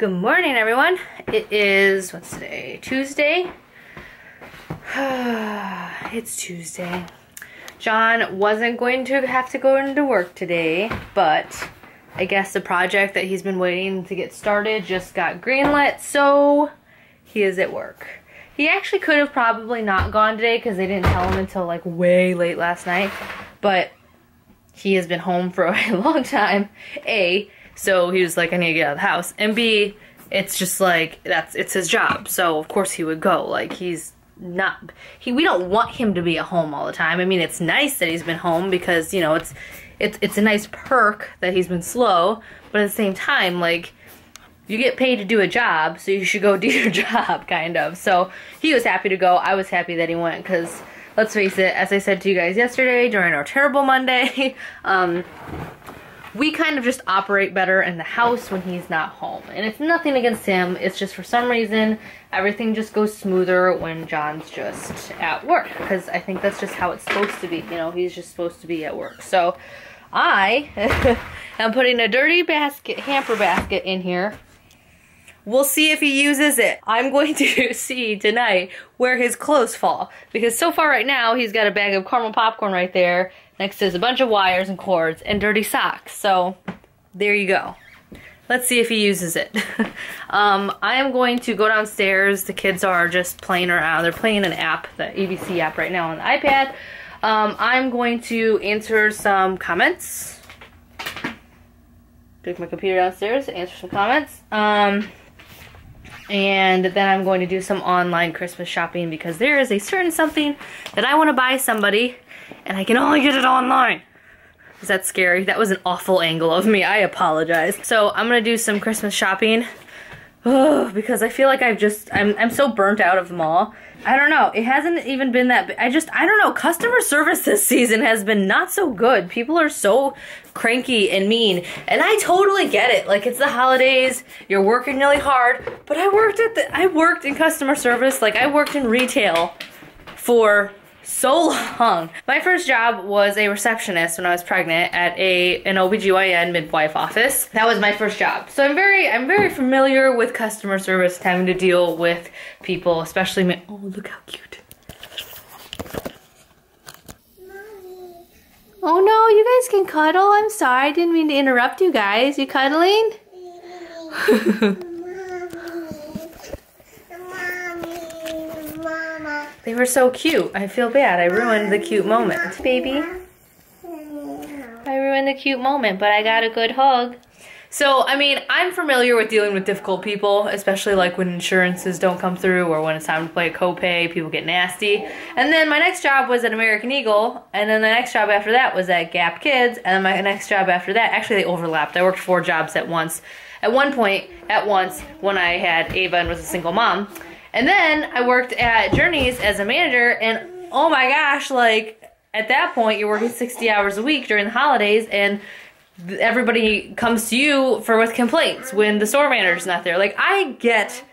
Good morning, everyone. It is, what's today? Tuesday? It's Tuesday. John wasn't going to have to go into work today, but I guess the project that he's been waiting to get started just got greenlit, so he is at work. He actually could have probably not gone today because they didn't tell him until like way late last night, but he has been home for a long time, A, so he was like, I need to get out of the house, and B, it's just like, it's his job, so of course he would go. Like, he's not, we don't want him to be at home all the time. I mean, it's nice that he's been home because, you know, it's a nice perk that he's been slow, but at the same time, like, you get paid to do a job, so you should go do your job, kind of. So he was happy to go. I was happy that he went because, let's face it, as I said to you guys yesterday during our terrible Monday, we kind of just operate better in the house when he's not home. And it's nothing against him. It's just for some reason, everything just goes smoother when John's just at work. Because I think that's just how it's supposed to be. You know, he's just supposed to be at work. So I am putting a dirty hamper basket in here. We'll see if he uses it. I'm going to see tonight where his clothes fall. Because so far right now, he's got a bag of caramel popcorn right there. Next to a bunch of wires and cords and dirty socks. So there you go. Let's see if he uses it. I am going to go downstairs. The kids are just playing around. They're playing an app, the ABC app right now on the iPad. I'm going to answer some comments. Take my computer downstairs, answer some comments. And then I'm going to do some online Christmas shopping because there is a certain something that I want to buy somebody and I can only get it online. Is that scary? That was an awful angle of me. I apologize. So I'm gonna do some Christmas shopping because I feel like I'm so burnt out of the mall. I don't know. It hasn't even been that. I don't know. Customer service this season has been not so good. People are so cranky and mean, and I totally get it. Like, it's the holidays. You're working really hard, but I worked in customer service. Like, I worked in retail for so long. My first job was a receptionist when I was pregnant at an OBGYN midwife office. That was my first job. So I'm very familiar with customer service, having to deal with people, especially me. Oh, look how cute. Mommy. Oh no, you guys can cuddle. I'm sorry, I didn't mean to interrupt you guys. You cuddling? They were so cute. I feel bad. I ruined the cute moment. Baby. I ruined the cute moment, but I got a good hug. So, I mean, I'm familiar with dealing with difficult people, especially like when insurances don't come through or when it's time to play a copay, people get nasty. And then my next job was at American Eagle, and then the next job after that was at Gap Kids, and then my next job after that, actually they overlapped. I worked 4 jobs at once. At one point, when I had Ava and was a single mom. And then I worked at Journeys as a manager, and oh my gosh, like, at that point, you're working 60 hours a week during the holidays, and everybody comes to you with complaints when the store manager's not there. Like, I get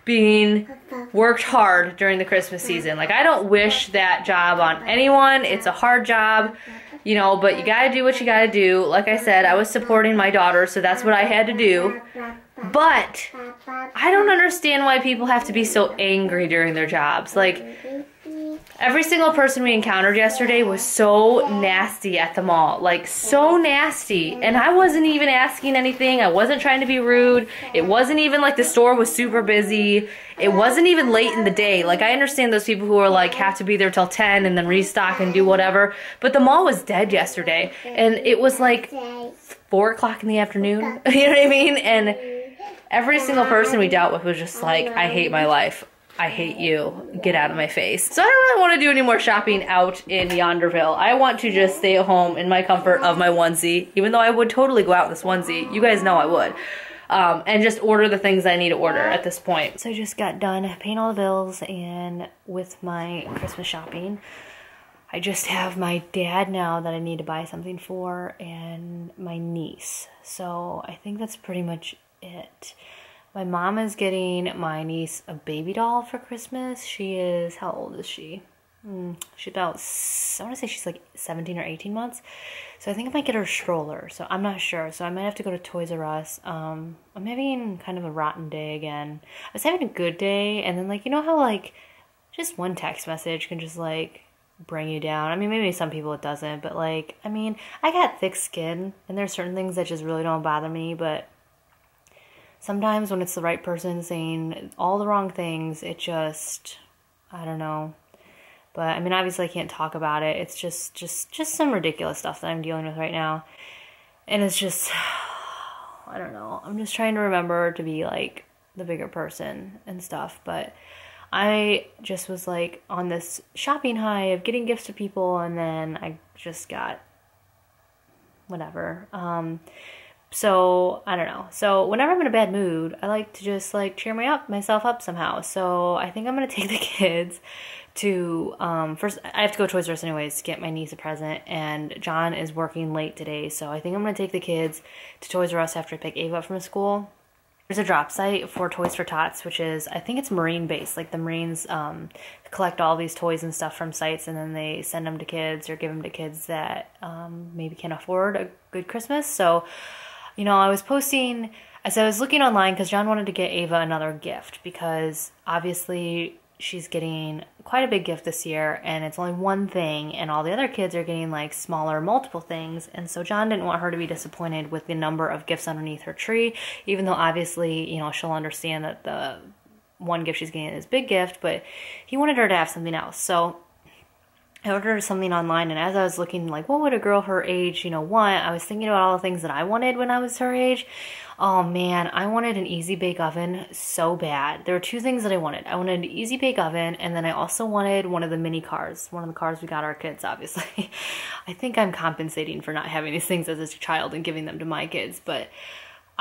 being worked hard during the Christmas season. Like, I don't wish that job on anyone. It's a hard job, you know, but you gotta do what you gotta do. Like I said, I was supporting my daughter, so that's what I had to do. But I don't understand why people have to be so angry during their jobs. Like, every single person we encountered yesterday was so nasty at the mall. Like, so nasty. And I wasn't even asking anything. I wasn't trying to be rude. It wasn't even like the store was super busy. It wasn't even late in the day. Like, I understand those people who are like, have to be there till 10 and then restock and do whatever. But the mall was dead yesterday. And it was like 4 o'clock in the afternoon. You know what I mean? And every single person we dealt with was just like, I hate my life. I hate you. Get out of my face. So I don't really want to do any more shopping out in Yonderville. I want to just stay at home in my comfort of my onesie, even though I would totally go out in this onesie. You guys know I would. And just order the things I need to order at this point. So I just got done paying all the bills and with my Christmas shopping. I just have my dad now that I need to buy something for and my niece. So I think that's pretty much it. My mom is getting my niece a baby doll for Christmas. She is, how old is she? She's about, I want to say she's like 17 or 18 months. So I think I might get her a stroller. So I'm not sure. So I might have to go to Toys R Us. I'm having kind of a rotten day again. I was having a good day, and then like, you know how like just one text message can just like bring you down. I mean, maybe some people it doesn't, but like, I mean, I got thick skin, and there's certain things that just really don't bother me, but sometimes when it's the right person saying all the wrong things, it just, I don't know. But I mean, obviously I can't talk about it. It's just some ridiculous stuff that I'm dealing with right now. And it's just, I don't know. I'm just trying to remember to be like the bigger person and stuff. But I just was like on this shopping high of getting gifts to people, and then I just got whatever. So I don't know. So whenever I'm in a bad mood, I like to just like cheer myself up somehow. So I think I'm gonna take the kids to first I have to go to Toys R Us anyways to get my niece a present, and John is working late today, so I think I'm gonna take the kids to Toys R Us after I pick Ava up from school. There's a drop site for Toys for Tots, which is, I think it's Marine based. Like the Marines collect all these toys and stuff from sites, and then they send them to kids or give them to kids that maybe can't afford a good Christmas. So, you know, I was posting, as I was looking online, because John wanted to get Ava another gift, because obviously she's getting quite a big gift this year, and it's only one thing, and all the other kids are getting like smaller multiple things. And so John didn't want her to be disappointed with the number of gifts underneath her tree, even though obviously, you know, she'll understand that the one gift she's getting is a big gift, but he wanted her to have something else. So I ordered something online, and as I was looking like what would a girl her age, you know, want, I was thinking about all the things that I wanted when I was her age. Oh man, I wanted an easy bake oven so bad. There were two things that I wanted. I wanted an easy bake oven, and then I also wanted one of the mini cars, one of the cars we got our kids, obviously. I think I'm compensating for not having these things as a child and giving them to my kids, but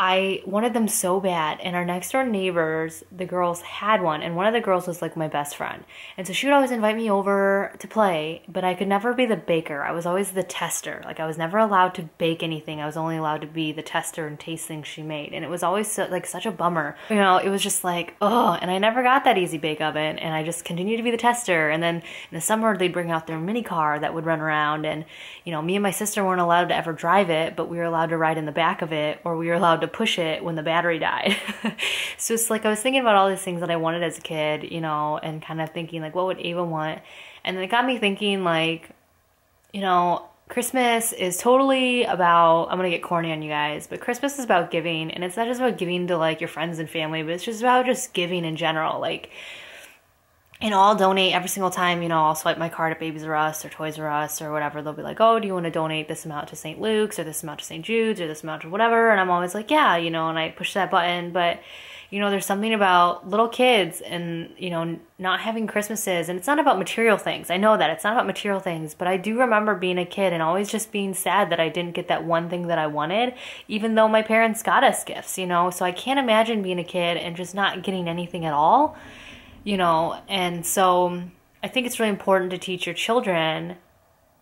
I wanted them so bad, and our next door neighbors, the girls had one, and one of the girls was like my best friend. And so she would always invite me over to play, but I could never be the baker. I was always the tester. Like I was never allowed to bake anything. I was only allowed to be the tester and taste things she made. And it was always so, like such a bummer. You know, it was just like, oh, and I never got that easy bake oven, and I just continued to be the tester. And then in the summer they'd bring out their mini car that would run around, and you know, me and my sister weren't allowed to ever drive it, but we were allowed to ride in the back of it, or we were allowed to push it when the battery died. So it's like I was thinking about all these things that I wanted as a kid, you know, and kind of thinking like, what would Ava want? And then it got me thinking like, you know, Christmas is totally about, I'm gonna get corny on you guys, but Christmas is about giving, and it's not just about giving to like your friends and family, but it's just about just giving in general. Like, you know, I'll donate every single time, you know, I'll swipe my card at Babys R Us or Toys R Us or whatever. They'll be like, oh, do you want to donate this amount to St. Luke's or this amount to St. Jude's or this amount to whatever? And I'm always like, yeah, you know, and I push that button. But, you know, there's something about little kids and, you know, not having Christmases. And it's not about material things. I know that. It's not about material things. But I do remember being a kid and always just being sad that I didn't get that one thing that I wanted, even though my parents got us gifts, you know. So I can't imagine being a kid and just not getting anything at all. You know, and so I think it's really important to teach your children,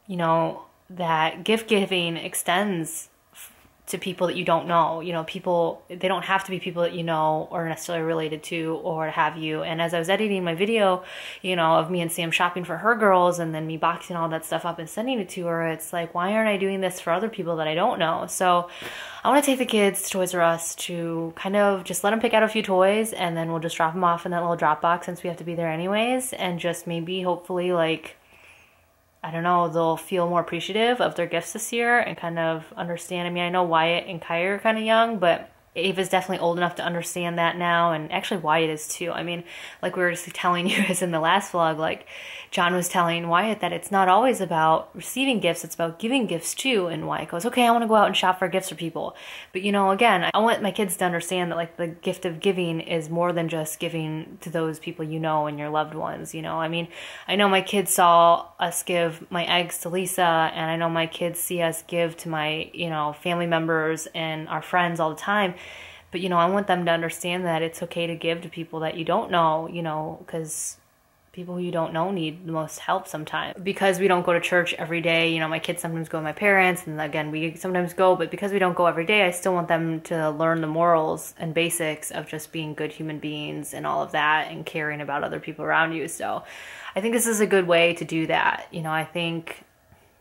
you know, that gift giving extends to people that you don't know. You know, people, they don't have to be people that you know or necessarily related to or have you. And as I was editing my video, you know, of me and Sam shopping for her girls and then me boxing all that stuff up and sending it to her, it's like, why aren't I doing this for other people that I don't know? So I want to take the kids to Toys R Us to kind of just let them pick out a few toys, and then we'll just drop them off in that little drop box since we have to be there anyways, and just maybe hopefully like, I don't know, they'll feel more appreciative of their gifts this year and kind of understand. I mean, I know Wyatt and Kai are kind of young, but Ava's definitely old enough to understand that now, and actually Wyatt is too. I mean, like we were just telling you guys in the last vlog, like John was telling Wyatt that it's not always about receiving gifts, it's about giving gifts too. And Wyatt goes, okay, I want to go out and shop for gifts for people. But you know, again, I want my kids to understand that like the gift of giving is more than just giving to those people you know and your loved ones, you know. I mean, I know my kids saw us give my eggs to Lisa, and I know my kids see us give to my, you know, family members and our friends all the time. But, you know, I want them to understand that it's okay to give to people that you don't know, you know, because people who you don't know need the most help sometimes. Because we don't go to church every day, you know, my kids sometimes go with my parents, and again, we sometimes go, but because we don't go every day, I still want them to learn the morals and basics of just being good human beings and all of that, and caring about other people around you. So I think this is a good way to do that. You know, I think,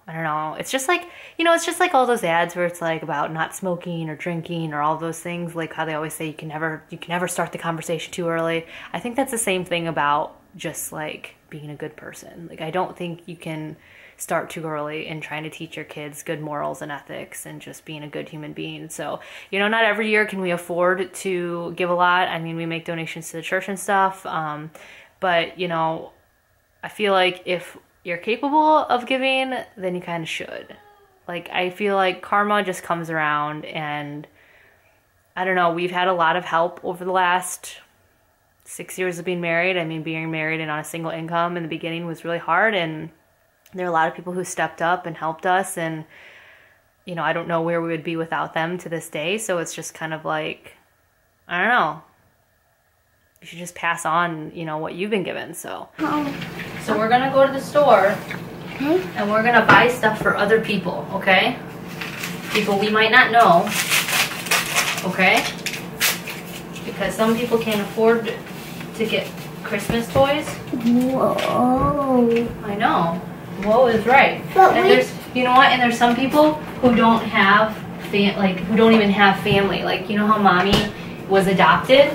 I don't know, it's just like, you know, it's just like all those ads where it's like about not smoking or drinking or all those things, like how they always say you can never start the conversation too early. I think that's the same thing about just like being a good person. Like, I don't think you can start too early in trying to teach your kids good morals and ethics and just being a good human being. So, you know, not every year can we afford to give a lot. I mean, we make donations to the church and stuff, but, you know, I feel like if you're capable of giving, then you kind of should. Like, I feel like karma just comes around, and I don't know, we've had a lot of help over the last 6 years of being married. I mean, being married and on a single income in the beginning was really hard, and there are a lot of people who stepped up and helped us, and, you know, I don't know where we would be without them to this day. So it's just kind of like, I don't know, you should just pass on, you know, what you've been given. So we're gonna go to the store, and we're gonna buy stuff for other people, okay? People we might not know, okay? Because some people can't afford to get Christmas toys. Whoa. I know. Whoa is right. But and there's, you know what? And there's some people who don't have, who don't even have family. Like, you know how mommy was adopted?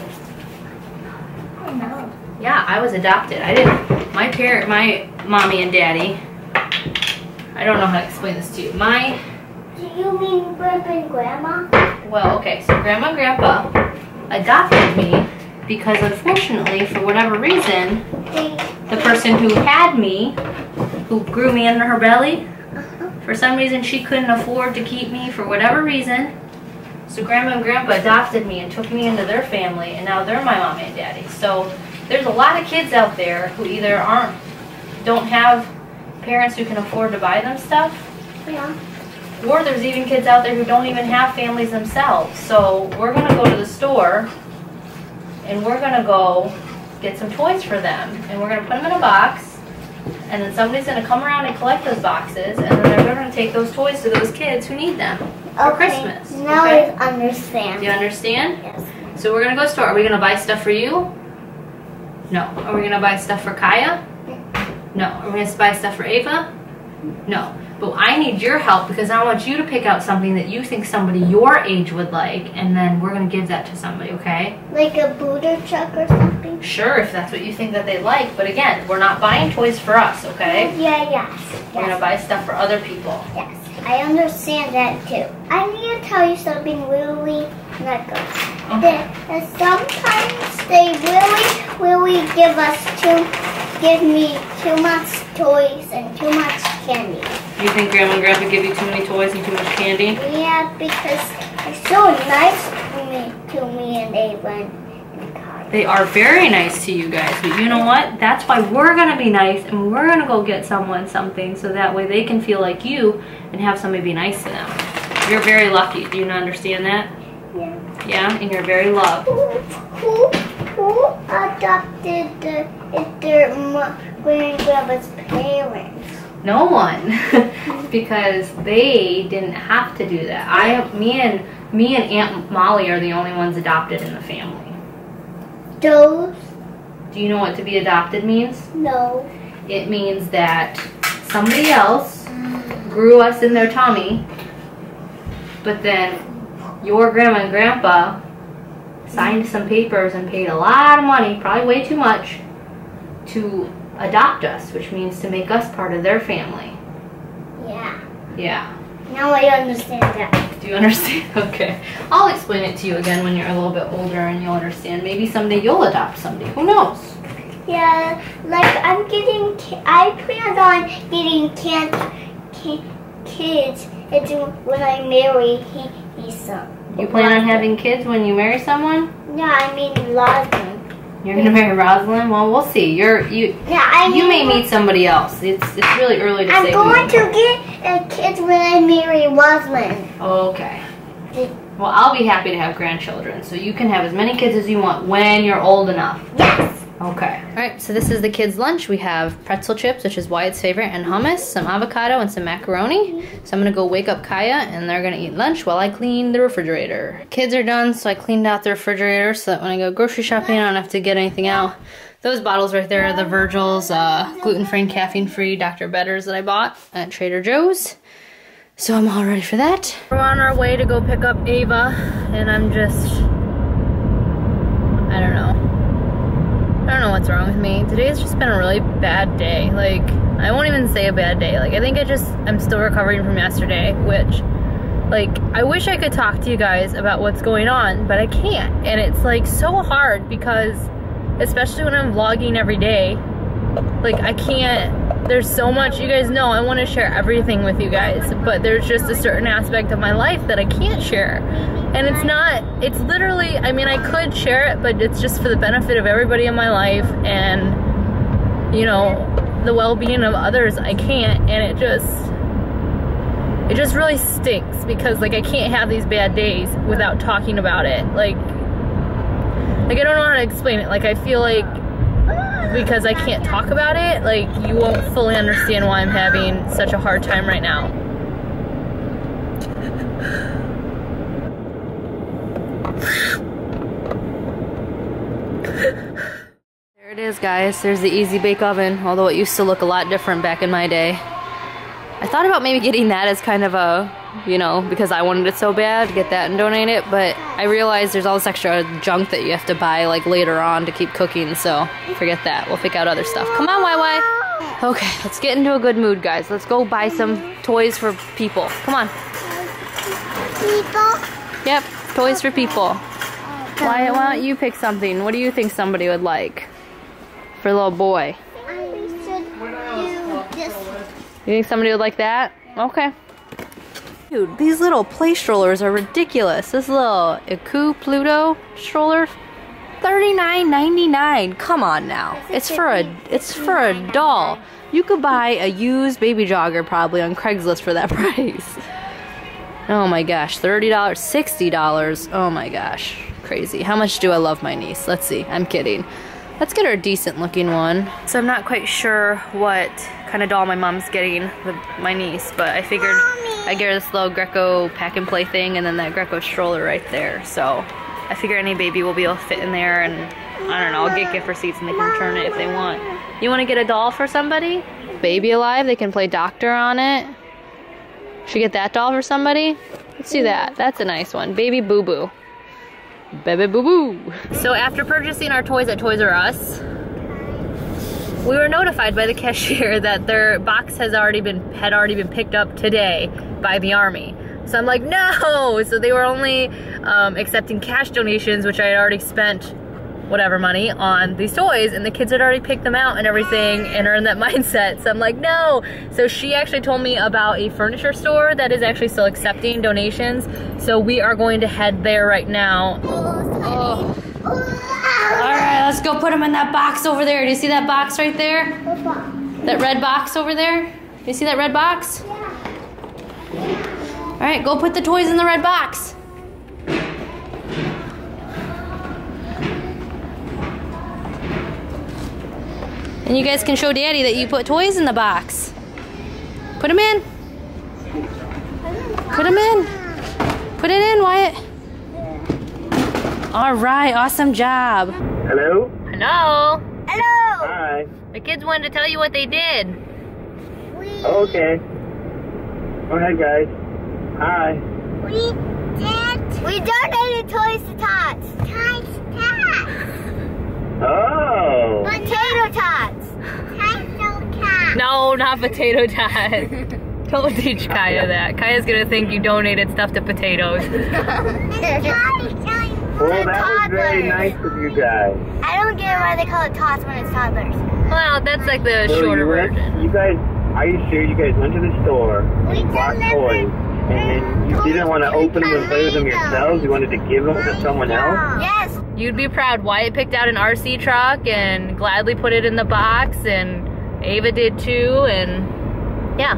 I know. Yeah, I was adopted. I didn't. My mommy and daddy. I don't know how to explain this to you. Do you mean grandpa and grandma? Well, okay. So grandma and grandpa adopted me because, unfortunately, for whatever reason, the person who had me, who grew me under her belly, for some reason she couldn't afford to keep me for whatever reason. So grandma and grandpa adopted me and took me into their family, and now they're my mommy and daddy. So there's a lot of kids out there who either don't have parents who can afford to buy them stuff. Yeah. Or there's even kids out there who don't even have families themselves. So we're going to go to the store, and we're going to go get some toys for them. And we're going to put them in a box, and then somebody's going to come around and collect those boxes, and then they're going to take those toys to those kids who need them for Christmas. Now I understand. Do you understand? Yes. So we're going to go to the store. Are we going to buy stuff for you? No. Are we going to buy stuff for Kaya? No. Are we going to buy stuff for Ava? No. But I need your help, because I want you to pick out something that you think somebody your age would like, and then we're going to give that to somebody, okay? Like a booter truck or something? Sure, if that's what you think that they like. But again, we're not buying toys for us, okay? Yes. We're going to buy stuff for other people. Yes, I understand that too. I need to tell you something really not good. Okay. Sometimes they really give me too much toys and too much candy. You think Grandma and Grandpa give you too many toys and too much candy? Yeah, because they're so nice to me and Ava and Kyle. They are very nice to you guys, but you know what? That's why we're going to be nice, and we're going to go get someone something, so that way they can feel like you and have somebody be nice to them. You're very lucky. Do you not understand that? Yeah. Yeah, and you're very loved. Who adopted their grand grandpa's parents? No one, because they didn't have to do that. Me and Aunt Molly are the only ones adopted in the family. Those? Do you know what to be adopted means? No. It means that somebody else grew us in their tummy, but then your grandma and grandpa signed some papers and paid a lot of money, probably way too much, to adopt us, which means to make us part of their family. Yeah. Yeah. Now I understand that. Do you understand? Okay. I'll explain it to you again when you're a little bit older and you'll understand. Maybe someday you'll adopt somebody. Who knows? Yeah, like I plan on getting kids when I marry his son. You plan on having kids when you marry someone? Yeah, I mean Rosalind. You're gonna marry Rosalind? Well, we'll see. You may meet somebody else. It's really early to say. I'm going to get kids when I marry Rosalind. Okay. Well, I'll be happy to have grandchildren, so you can have as many kids as you want when you're old enough. Yes. Okay. All right, so this is the kids' lunch. We have pretzel chips, which is Wyatt's favorite, and hummus, some avocado, and some macaroni. So I'm gonna go wake up Kaya, and they're gonna eat lunch while I clean the refrigerator. Kids are done, so I cleaned out the refrigerator so that when I go grocery shopping, I don't have to get anything out. Those bottles right there are the Virgil's gluten-free and caffeine-free Dr. Betters that I bought at Trader Joe's. So I'm all ready for that. We're on our way to go pick up Ava, and I'm just, I don't know what's wrong with me. Today's just been a really bad day. Like, I won't even say a bad day. Like, I think I'm still recovering from yesterday, which, like, I wish I could talk to you guys about what's going on, but I can't. And it's, like, so hard because, especially when I'm vlogging every day, like, I can't, there's so much, you guys know, I want to share everything with you guys, but there's just a certain aspect of my life that I can't share. And it's literally, I mean, I could share it, but it's just for the benefit of everybody in my life and, you know, the well-being of others. I can't, and it just really stinks because, like, I can't have these bad days without talking about it. Like I don't know how to explain it. Like, I feel like because I can't talk about it, like, you won't fully understand why I'm having such a hard time right now. There it is, guys. There's the Easy Bake Oven, although it used to look a lot different back in my day. I thought about maybe getting that as kind of a, you know, because I wanted it so bad, to get that and donate it, but I realized there's all this extra junk that you have to buy, like, later on to keep cooking, so forget that. We'll pick out other stuff. Come on, YY. Okay, let's get into a good mood, guys. Let's go buy some toys for people. Come on. People? Yep, toys for people. Wyatt, why don't you pick something? What do you think somebody would like for a little boy? We should do this. You think somebody would like that? Okay. Dude, these little play strollers are ridiculous. This little Iku Pluto stroller, $39.99. Come on now. It's for a doll. You could buy a used baby jogger probably on Craigslist for that price. Oh my gosh, $30, $60. Oh my gosh, crazy. How much do I love my niece? Let's see, I'm kidding. Let's get her a decent looking one. So I'm not quite sure what kind of doll my mom's getting with my niece, but I figured I'd get her this little Greco pack and play thing and then that Greco stroller right there. So I figure any baby will be able to fit in there, and I don't know, I'll get gift receipts and they can return it if they want. You want to get a doll for somebody? Baby Alive, they can play doctor on it. Should we get that doll for somebody? Let's do that. That's a nice one. Baby Boo Boo. Baby Boo Boo. So after purchasing our toys at Toys R Us, we were notified by the cashier that their box had already been picked up today by the Army. So I'm like, no! So they were only accepting cash donations, which I had already spent whatever money on these toys, and the kids had already picked them out and everything and are in that mindset. So I'm like, no. So she actually told me about a furniture store that is actually still accepting donations. So we are going to head there right now. Oh. All right, let's go put them in that box over there. Do you see that box right there? That red box over there? Do you see that red box? All right, go put the toys in the red box. And you guys can show Daddy that you put toys in the box. Put them in. Put them in. Put it in, Wyatt. All right, awesome job. Hello? Hello. Hello. Hi. The kids wanted to tell you what they did. Oh, okay. Go ahead, guys. Hi. We donated toys to Tots. Oh. Potato Tots. No, not potato tots. Don't teach Kaya that. Kaya's gonna think you donated stuff to potatoes. Well, that was very nice of you guys. I don't get why they call it Tots when it's toddlers. Well, that's like the shorter version. You guys, are you sure you guys went to the store and bought toys, and then you didn't want to open them and play with them yourselves? You wanted to give them to someone else? Yes. You'd be proud. Wyatt picked out an RC truck and gladly put it in the box, and Ava did too, and yeah.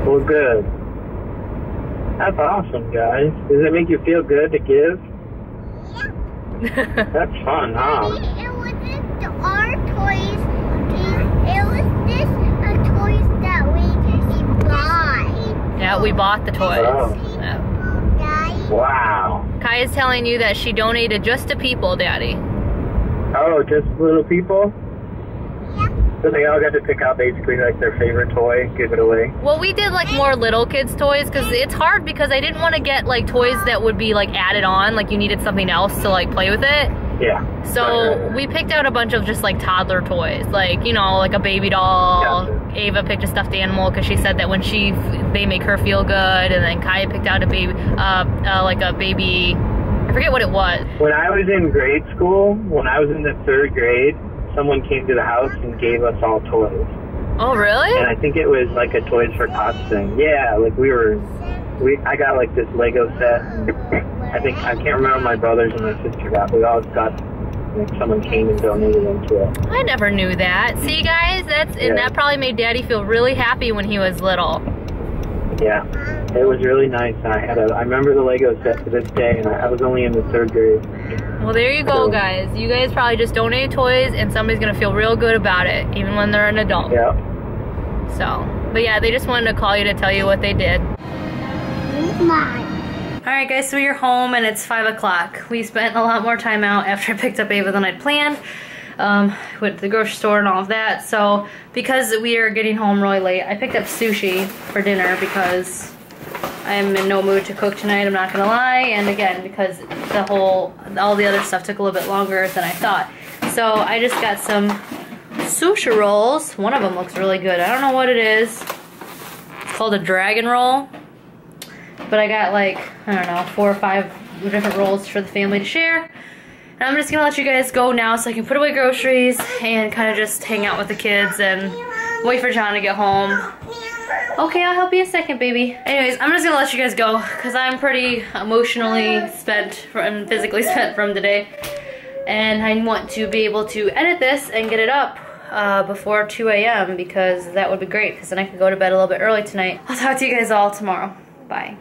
Well, good. That's awesome, guys. Does it make you feel good to give? Yeah. That's fun, huh? It wasn't toys. It was this toys that we bought. Yeah, we bought the toys. Oh. Yeah. Wow. Kai is telling you that she donated just to people, Daddy. Oh, just little people? Yeah. So they all got to pick out basically like their favorite toy, give it away. Well, we did like more little kids toys because it's hard because I didn't want to get like toys that would be like added on, like you needed something else to like play with it. Yeah. So we picked out a bunch of just like toddler toys, like, you know, like a baby doll. Gotcha. Ava picked a stuffed animal because she said that when they make her feel good, and then Kaya picked out a baby, like a baby, I forget what it was. When I was in grade school, when I was in the 3rd grade, someone came to the house and gave us all toys. Oh, really? And I think it was like a Toys for Tots thing. Yeah, like I got like this Lego set. I can't remember what my brothers and my sister got. We all got, like someone came and donated them to it. I never knew that. See, guys, and that probably made Daddy feel really happy when he was little. Yeah, it was really nice. I remember the Lego set to this day, and I was only in the 3rd grade. Well, there you go, guys. You guys probably just donated toys, and somebody's gonna feel real good about it, even when they're an adult. Yeah. So, but yeah, they just wanted to call you to tell you what they did. Alright guys, so we're home and it's 5 o'clock. We spent a lot more time out after I picked up Ava than I'd planned. Went to the grocery store and all of that. So because we are getting home really late, I picked up sushi for dinner because I'm in no mood to cook tonight, I'm not gonna lie. And again, because all the other stuff took a little bit longer than I thought. So I just got some sushi rolls. One of them looks really good. I don't know what it is. It's called a dragon roll. But I got like, I don't know, 4 or 5 different rolls for the family to share. And I'm just gonna let you guys go now so I can put away groceries and kind of just hang out with the kids and wait for John to get home. Okay, I'll help you in a second, baby. Anyways, I'm just gonna let you guys go because I'm pretty emotionally spent and physically spent from today. And I want to be able to edit this and get it up before 2 a.m. because that would be great because then I can go to bed a little bit early tonight. I'll talk to you guys all tomorrow. Bye.